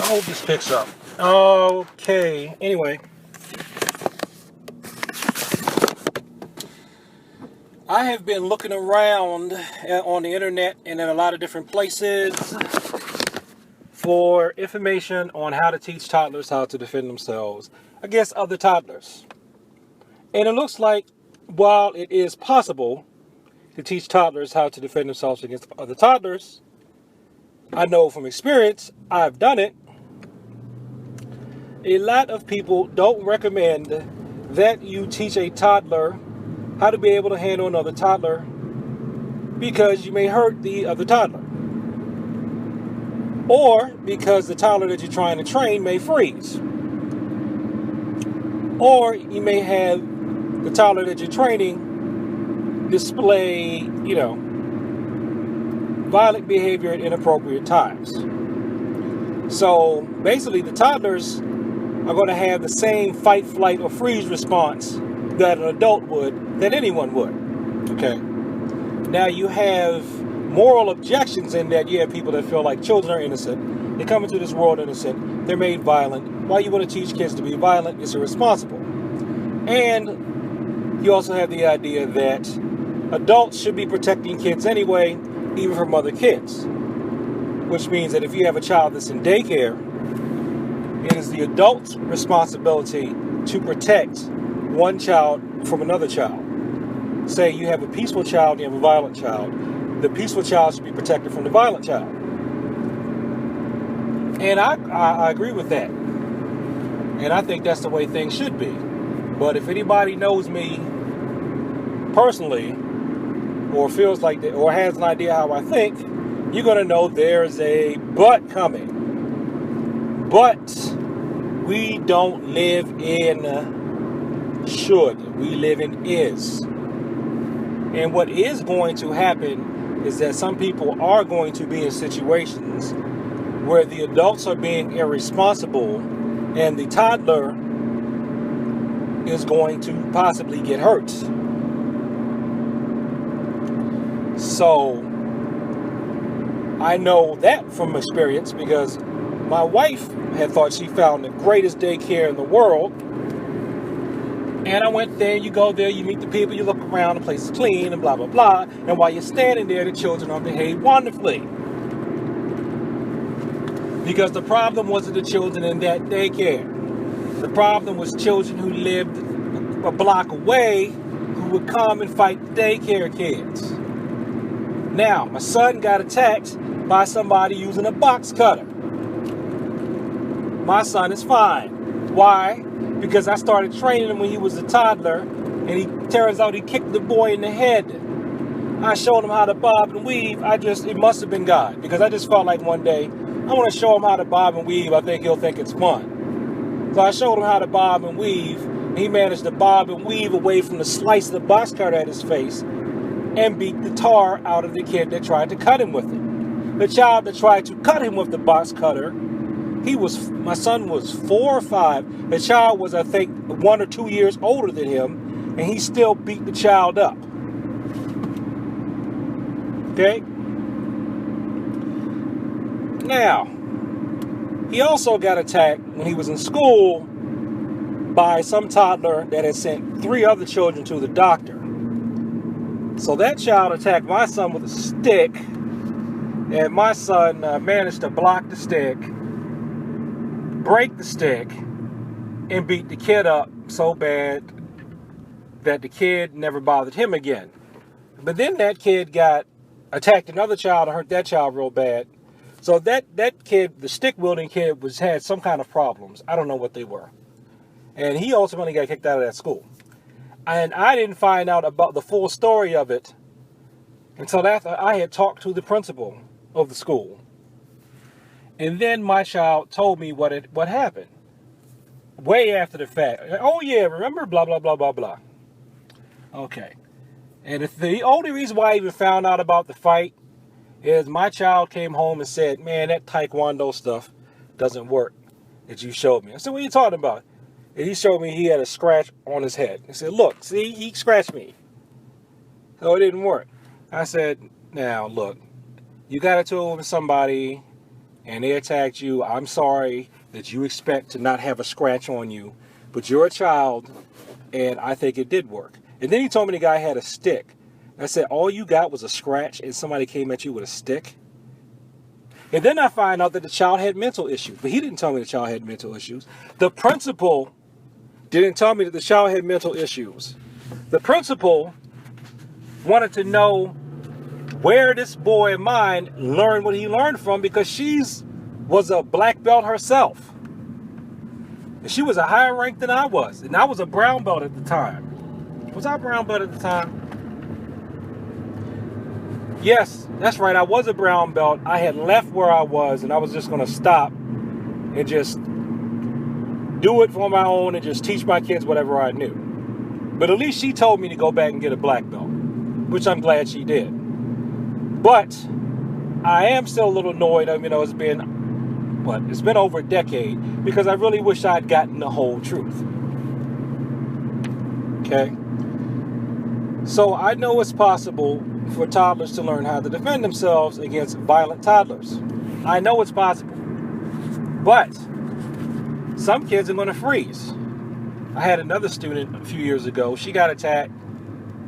I hope this picks up. Okay, anyway. I have been looking around on the internet and in a lot of different places for information on how to teach toddlers how to defend themselves against other toddlers. And it looks like while it is possible to teach toddlers how to defend themselves against other toddlers, I know from experience, I've done it, a lot of people don't recommend that you teach a toddler how to be able to handle another toddler because you may hurt the other toddler. Or because the toddler that you're trying to train may freeze. Or you may have the toddler that you're training display, violent behavior at inappropriate times. So basically the toddlers are going to have the same fight, flight, or freeze response that an adult would, that anyone would. Okay. Now you have moral objections in that you have people that feel like children are innocent. They come into this world innocent. They're made violent. Why you want to teach kids to be violent is irresponsible. And you also have the idea that adults should be protecting kids anyway, even from other kids. Which means that if you have a child that's in daycare, it is the adult's responsibility to protect one child from another child. Say you have a peaceful child and you have a violent child. The peaceful child should be protected from the violent child. And I agree with that. And I think that's the way things should be. But if anybody knows me personally, or feels like that, or has an idea how I think, you're going to know there's a but coming. But we don't live in should. We live in is. And what is going to happen is that some people are going to be in situations where the adults are being irresponsible and the toddler is going to possibly get hurt. So I know that from experience because my wife had thought she found the greatest daycare in the world. And I went there, you go there, you meet the people, you look around, the place is clean and blah, blah, blah. And while you're standing there, the children are behaved wonderfully. Because the problem wasn't the children in that daycare. The problem was children who lived a block away who would come and fight the daycare kids. Now, my son got attacked by somebody using a box cutter. My son is fine. Why? Because I started training him when he was a toddler, and he turns out he kicked the boy in the head. I showed him how to bob and weave. It must have been God, because I just felt like one day, I want to show him how to bob and weave. I think he'll think it's fun. So I showed him how to bob and weave, and he managed to bob and weave away from the slice of the box cutter at his face and beat the tar out of the kid that tried to cut him with it. The child that tried to cut him with the box cutter, my son was 4 or 5. The child was, I think, 1 or 2 years older than him, and he still beat the child up. Okay? Now, he also got attacked when he was in school by some toddler that had sent 3 other children to the doctor. So that child attacked my son with a stick, and my son managed to block the stick, break the stick, and beat the kid up so bad that the kid never bothered him again. But then that kid got attacked another child and hurt that child real bad. So that kid, the stick wielding kid, had some kind of problems. I don't know what they were. And he ultimately got kicked out of that school. And I didn't find out about the full story of it until after I had talked to the principal of the school. And then my child told me what happened. Way after the fact. Oh yeah, remember? Blah, blah, blah, blah, blah. Okay. And the only reason why I even found out about the fight is my child came home and said, man, that Taekwondo stuff doesn't work that you showed me. I said, what are you talking about? And he showed me he had a scratch on his head. He said, look, see, he scratched me. So it didn't work. I said, now, look, you got into it with somebody and they attacked you, I'm sorry that you expect to not have a scratch on you, but you're a child, and I think it did work. And then he told me the guy had a stick. I said, all you got was a scratch and somebody came at you with a stick? And then I find out that the child had mental issues. But he didn't tell me the child had mental issues. The principal didn't tell me that the child had mental issues. The principal wanted to know where this boy of mine learned what he learned from, because was a black belt herself. And she was a higher rank than I was. And I was a brown belt at the time. Was I a brown belt at the time? Yes, that's right. I was a brown belt. I had left where I was, and I was just going to stop and just do it for my own and just teach my kids whatever I knew. But at least she told me to go back and get a black belt, which I'm glad she did. But I am still a little annoyed. I mean, it's been over a decade, because I really wish I'd gotten the whole truth. Okay? So I know it's possible for toddlers to learn how to defend themselves against violent toddlers. I know it's possible. But some kids are going to freeze. I had another student a few years ago. She got attacked.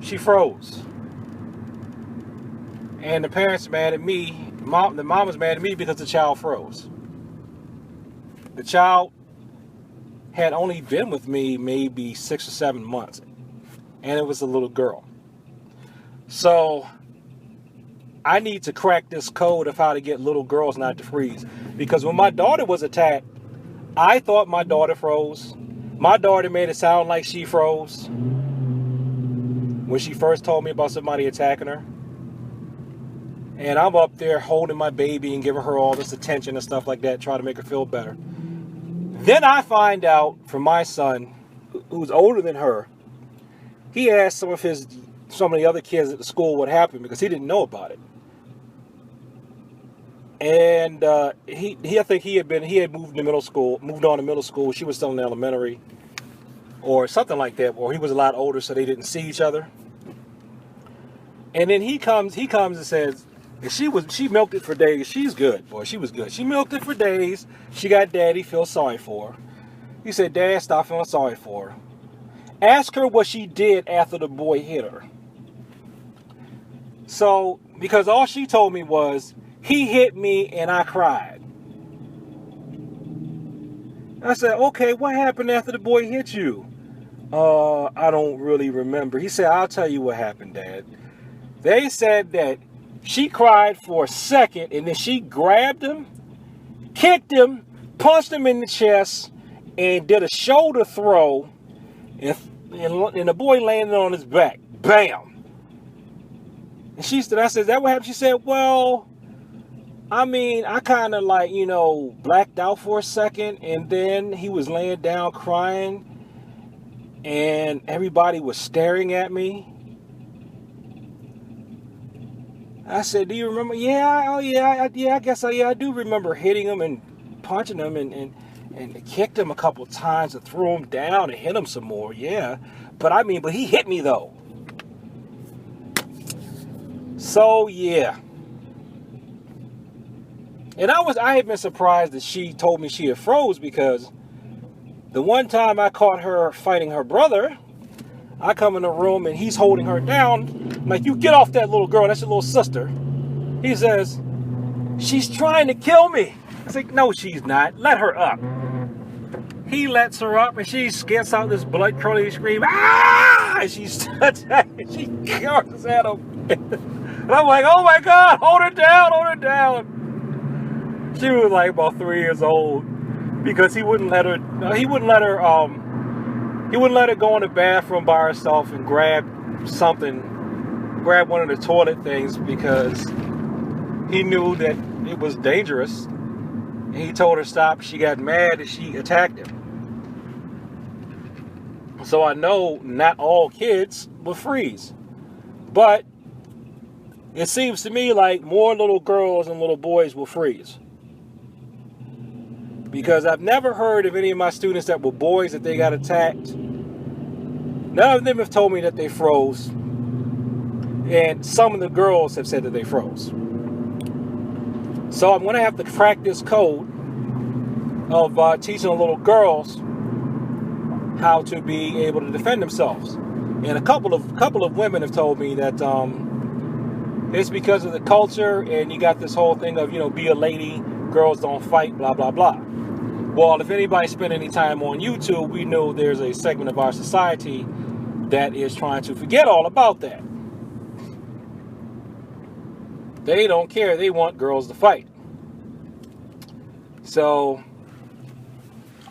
She froze. And the parents mad at me. The mom was mad at me because the child froze. The child had only been with me maybe 6 or 7 months. And it was a little girl. So I need to crack this code of how to get little girls not to freeze. Because when my daughter was attacked, I thought my daughter froze. My daughter made it sound like she froze when she first told me about somebody attacking her. And I'm up there holding my baby and giving her all this attention and stuff like that, trying to make her feel better. Then I find out from my son, who's older than her, he asked some of the other kids at the school what happened, because he didn't know about it. And I think he had moved on to middle school. She was still in elementary or something like that, or he was a lot older, so they didn't see each other. And then he comes and says, and she milked it for days. She's good, boy. She was good. She milked it for days. She got daddy feel sorry for her. He said, Dad, stop feeling sorry for her. Ask her what she did after the boy hit her. So, because all she told me was, he hit me and I cried. I said, okay, what happened after the boy hit you? I don't really remember. He said, I'll tell you what happened, Dad. They said that she cried for a second, and then she grabbed him, kicked him, punched him in the chest, and did a shoulder throw, and the boy landed on his back. Bam! And I said, is that what happened? She said, well, I mean, I kind of blacked out for a second, and then he was laying down crying, and everybody was staring at me. I said, do you remember? I guess I do remember hitting him and punching him and kicked him a couple times and threw him down and hit him some more. Yeah. But he hit me though. So yeah. And I had been surprised that she told me she had froze, because the one time I caught her fighting her brother, I come in the room and he's holding her down. I'm like, you get off that little girl. That's your little sister. He says, she's trying to kill me. I said, no, she's not. Let her up. He lets her up and she gets out this blood curdling scream. Ah! And she curses at him. And I'm like, oh my God, hold her down, hold her down. She was like about 3 years old, because he wouldn't let her go in the bathroom by herself and grab one of the toilet things, because he knew that it was dangerous. And he told her stop. She got mad and she attacked him. So I know not all kids will freeze, but it seems to me like more little girls and little boys will freeze. Because I've never heard of any of my students that were boys that they got attacked. None of them have told me that they froze. And some of the girls have said that they froze. So I'm going to have to crack this code of teaching little girls how to be able to defend themselves. And a couple of women have told me that it's because of the culture, and you got this whole thing of, be a lady, girls don't fight, blah, blah, blah. Well, if anybody spent any time on YouTube, we know there's a segment of our society that is trying to forget all about that. They don't care. They want girls to fight. So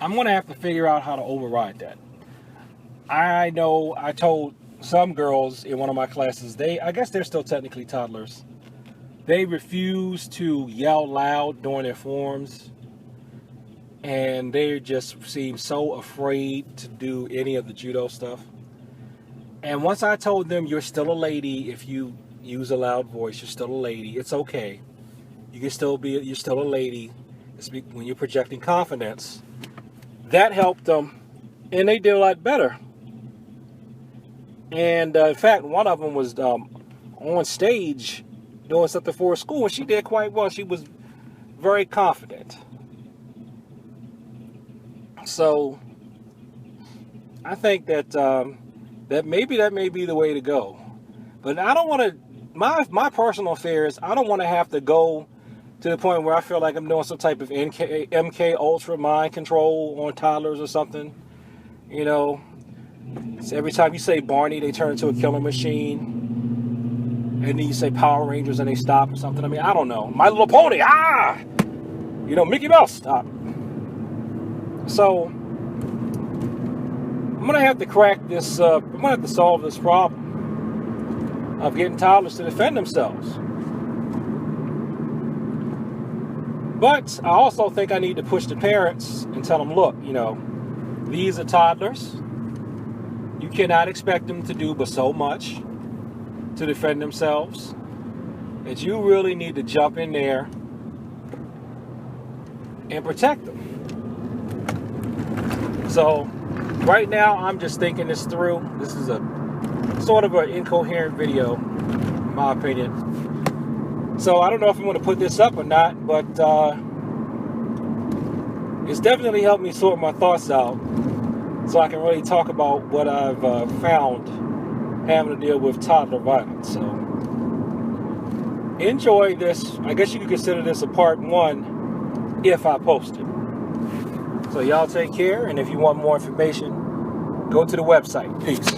I'm going to have to figure out how to override that. I know I told some girls in one of my classes, I guess they're still technically toddlers. They refuse to yell loud during their forms. And they just seem so afraid to do any of the judo stuff. And once I told them, you're still a lady if you use a loud voice, you're still a lady. It's okay. You're still a lady when you're projecting confidence. That helped them, and they did a lot better. And in fact, one of them was on stage doing something for a school, and she did quite well. She was very confident. So I think that that may be the way to go. But I don't want to. My personal affairs, I don't want to have to go to the point where I feel like I'm doing some type of MK Ultra mind control on toddlers or something. So every time you say Barney, they turn into a killer machine. And then you say Power Rangers and they stop or something. I mean, I don't know. My Little Pony, Mickey Mouse, stop. So I'm going to have to crack this, I'm going to have to solve this problem of getting toddlers to defend themselves. But I also think I need to push the parents and tell them, look, these are toddlers. You cannot expect them to do but so much to defend themselves, that you really need to jump in there and protect them. So right now I'm just thinking this through. This is a sort of an incoherent video, in my opinion. So I don't know if I'm going to put this up or not, but it's definitely helped me sort my thoughts out so I can really talk about what I've found having to deal with toddler violence. So enjoy this. I guess you could consider this a part 1 if I post it. So y'all take care, and if you want more information, go to the website. Peace.